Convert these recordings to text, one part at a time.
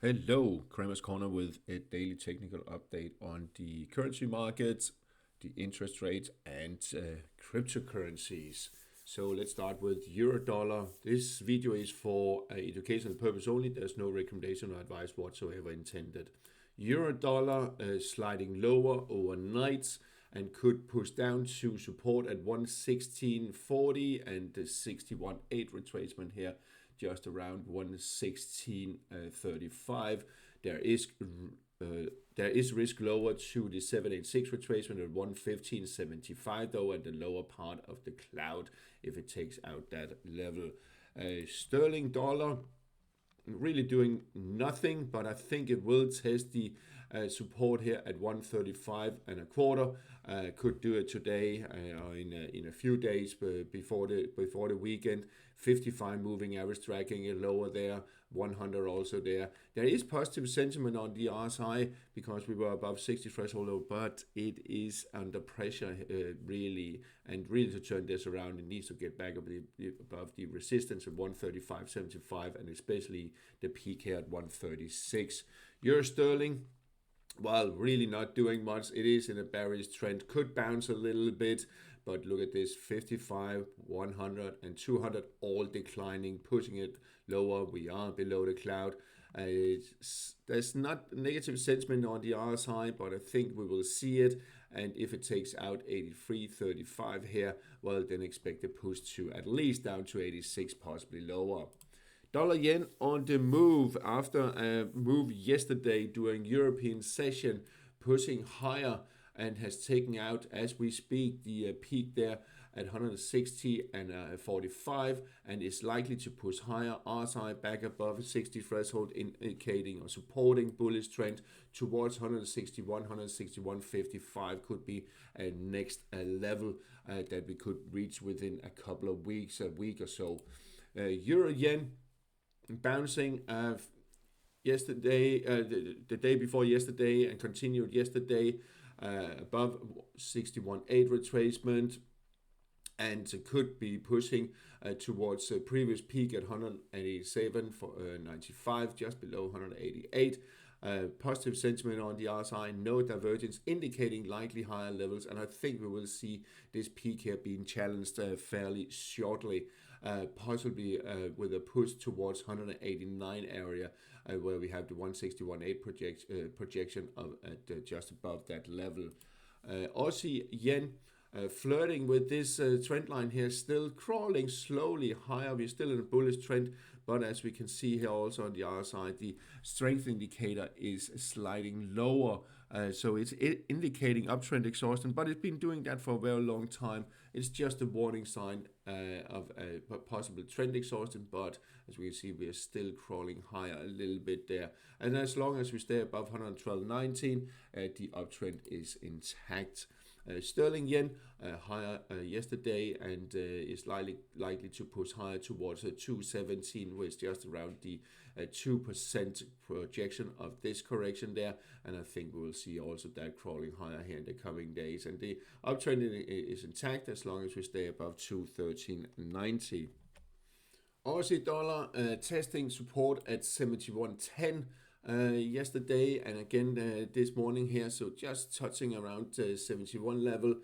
Hello, Kramer's Corner with a daily technical update on the currency markets, the interest rates, and cryptocurrencies. So let's start with euro dollar. This video is for educational purpose only. There's no recommendation or advice whatsoever intended. Euro dollar sliding lower overnight and could push down to support at 116.40 and the 61.8 retracement here just around 116.35. There is risk lower to the 786 retracement at 115.75 though, at the lower part of the cloud if it takes out that level. Sterling dollar really doing nothing, but I think it will test the support here at 135.25. Could do it today or in a few days before the weekend. 55 moving average tracking it lower there, 100 also there. There is positive sentiment on the RSI because we were above 60 threshold, but it is under pressure really to turn this around. It needs to get back above the resistance of 135.75 and especially the peak here at 136. Euro sterling, well, really not doing much. It is in a bearish trend, could bounce a little bit, but look at this, 55, 100 and 200 all declining, pushing it lower. We are below the cloud. There's not negative sentiment on the RSI, but I think we will see it. And if it takes out 83.35 here, well, then expect a push to at least down to 86, possibly lower. Dollar yen on the move after a move yesterday during European session, pushing higher and has taken out as we speak the peak there at 160.45 and is likely to push higher. RSI back above 60 threshold, indicating or supporting bullish trend towards 161, 161.55 could be a next level that we could reach within a couple of weeks, a week or so. Euro yen bouncing yesterday, the day before yesterday, and continued yesterday above 61.8 retracement, and could be pushing towards a previous peak at 187.95, just below 188. Positive sentiment on the RSI, no divergence, indicating likely higher levels, and I think we will see this peak here being challenged fairly shortly, possibly with a push towards 189 area, where we have the 161.8 projection of just above that level. Aussie yen flirting with this trend line here, still crawling slowly higher. We're still in a bullish trend, but as we can see here also on the RSI, the strength indicator is sliding lower. So it's indicating uptrend exhaustion, but it's been doing that for a very long time. It's just a warning sign of a possible trend exhaustion, but as we can see, we are still crawling higher a little bit there. And as long as we stay above 112.19, the uptrend is intact. Sterling yen higher yesterday and is likely to push higher towards 217, which is just around the 2% projection of this correction there, and I think we will see also that crawling higher here in the coming days, and the uptrend is intact as long as we stay above 213.90. Aussie dollar testing support at 71.10 yesterday and again this morning here, so just touching around 71 level.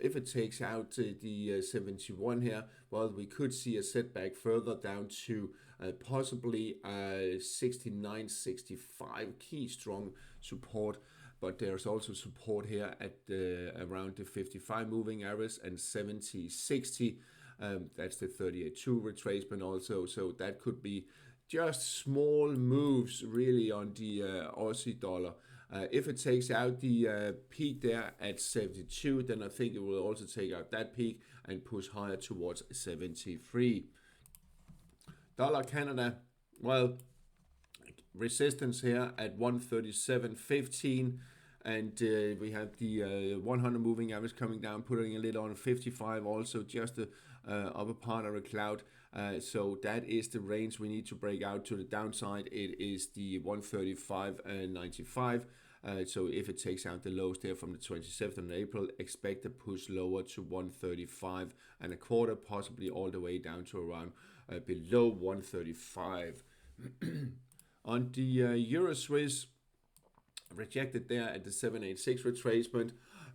If it takes out the 71 here, well, we could see a setback further down to possibly 69.65, key strong support. But there's also support here at around the 55 moving average and 70.60. That's the 38.2 retracement also, so that could be just small moves really on the Aussie dollar. If it takes out the peak there at 72, then I think it will also take out that peak and push higher towards 73. Dollar Canada, well, resistance here at 137.15. And we have the 100 moving average coming down, putting a lid on 55, also just the upper part of the cloud. So that is the range we need to break out to the downside. It is the 135.95. So if it takes out the lows there from the 27th of April, expect a push lower to 135.25, possibly all the way down to around below 135. On the Euro Swiss, rejected there at the 786 retracement,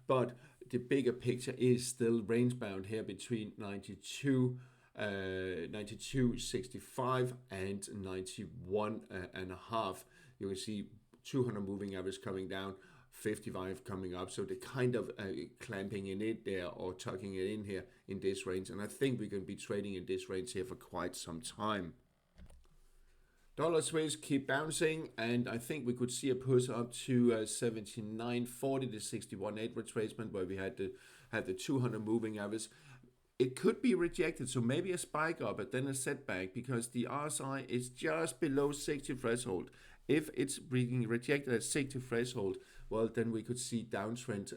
but the bigger picture is still range bound here between 92.65 and 91.5. You can see 200 moving average coming down, 55 coming up, so they're kind of clamping in it there or tucking it in here in this range, and I think we can be trading in this range here for quite some time. Dollar Swiss keep bouncing, and I think we could see a push up to 79.40, the 61.8 retracement where we had the 200 moving average. It could be rejected, so maybe a spike up, but then a setback because the RSI is just below 60 threshold. If it's being rejected at 60 threshold, well, then we could see downtrend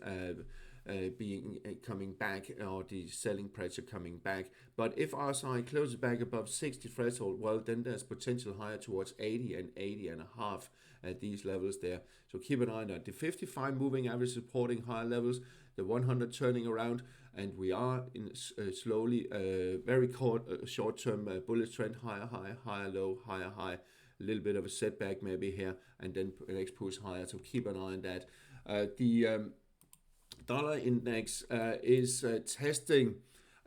coming back, or the selling pressure coming back. But if RSI closes back above 60 threshold, well, then there's potential higher towards 80 and 80.5 at these levels there. So keep an eye on that. The 55 moving average supporting higher levels, the 100 turning around, and we are in slowly very short-term bullish trend, higher high, higher low, higher high, a little bit of a setback maybe here, and then next push higher. So keep an eye on that. The dollar index is testing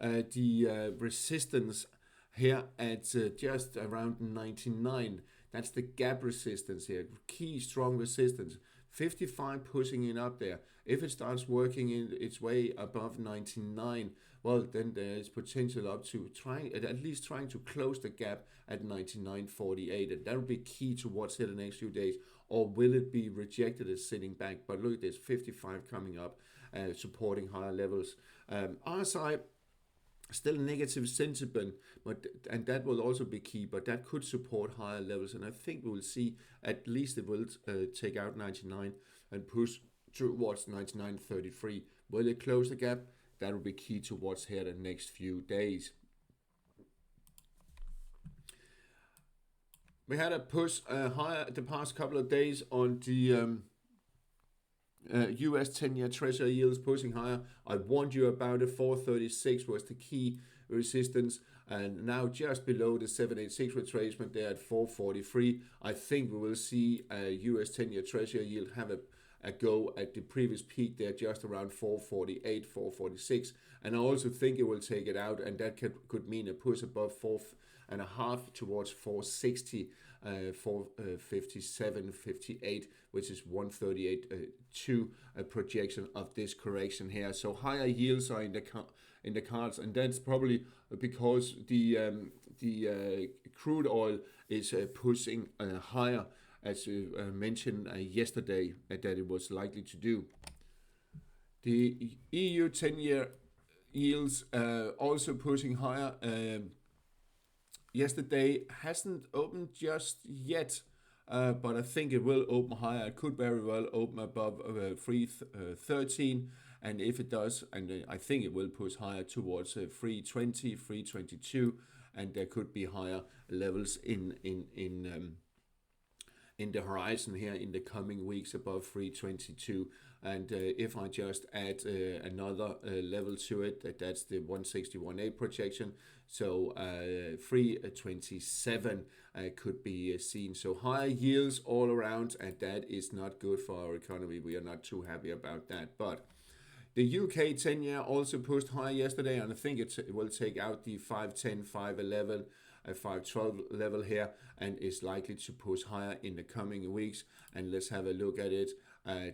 the resistance here at just around 99. That's the gap resistance here, key strong resistance. 55 pushing it up there. If it starts working in its way above 99, well, then there is potential up to at least trying to close the gap at 99.48, and that will be key to what's here the next few days. Or will it be rejected as sitting back? But look at this, 55 coming up, supporting higher levels. RSI still negative sentiment, and that will also be key, but that could support higher levels, and I think we will see at least it will take out 99 and push towards 99.33. Will it close the gap? That will be key to what's here the next few days. We had a push higher the past couple of days on the US 10-year Treasury yields pushing higher. I warned you about it. 436 was the key resistance, and now just below the 786 retracement there at 443. I think we will see a US 10-year Treasury yield have a go at the previous peak there, just around 448, 446, and I also think it will take it out, and that could mean a push above 4.5 towards 460, 457, 58, which is 138.2 projection of this correction here. So higher yields are in the cards, and that's probably because the crude oil is pushing higher, as mentioned yesterday that it was likely to do. The EU 10-year yields also pushing higher. Yesterday hasn't opened just yet, but I think it will open higher. It could very well open above 313, and if it does, and I think it will push higher towards 320, 322, and there could be higher levels in the horizon here in the coming weeks above 322. And if I just add another level to it, that's the 161.8 projection. So 327 could be seen. So higher yields all around, and that is not good for our economy. We are not too happy about that. But the UK 10-year also pushed higher yesterday, and I think it will take out the 510, 511, 512 level here, and is likely to push higher in the coming weeks. And let's have a look at it,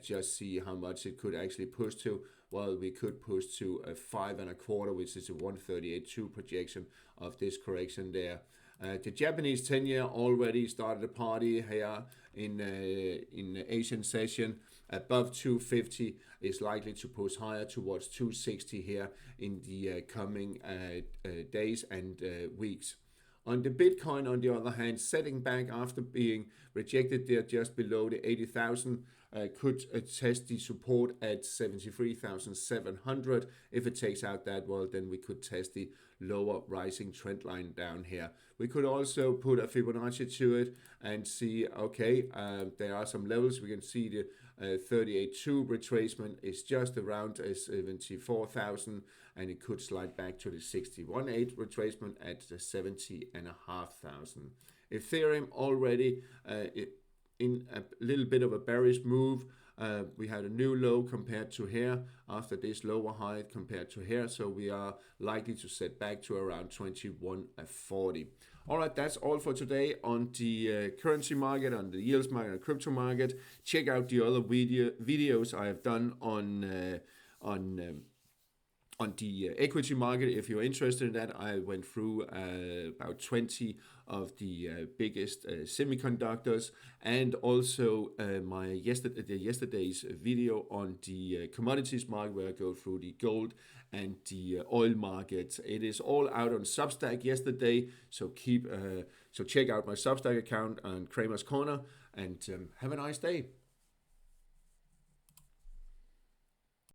just see how much it could actually push to. Well, we could push to a 5.25, which is a 138.2 projection of this correction there. The Japanese 10-year already started a party here in the Asian session. Above 250 is likely to push higher towards 260 here in the coming days and weeks. On the Bitcoin, on the other hand, setting back after being rejected there just below the 80,000, could test the support at 73,700. If it takes out that, well, then we could test the lower rising trend line down here. We could also put a Fibonacci to it and see, okay, there are some levels. We can see the 38.2 retracement is just around 74,000, and it could slide back to the 61.8 retracement at the 70,500. Ethereum already in a little bit of a bearish move. We had a new low compared to here after this lower high compared to here, so we are likely to set back to around 21.40. All right, that's all for today on the currency market, on the yields market, and crypto market. Check out the other videos I have done on the equity market. If you're interested in that, I went through about 20 of the biggest semiconductors, and also yesterday's video on the commodities market, where I go through the gold and the oil market. It is all out on Substack yesterday, so check out my Substack account and Kramer's Corner, and have a nice day.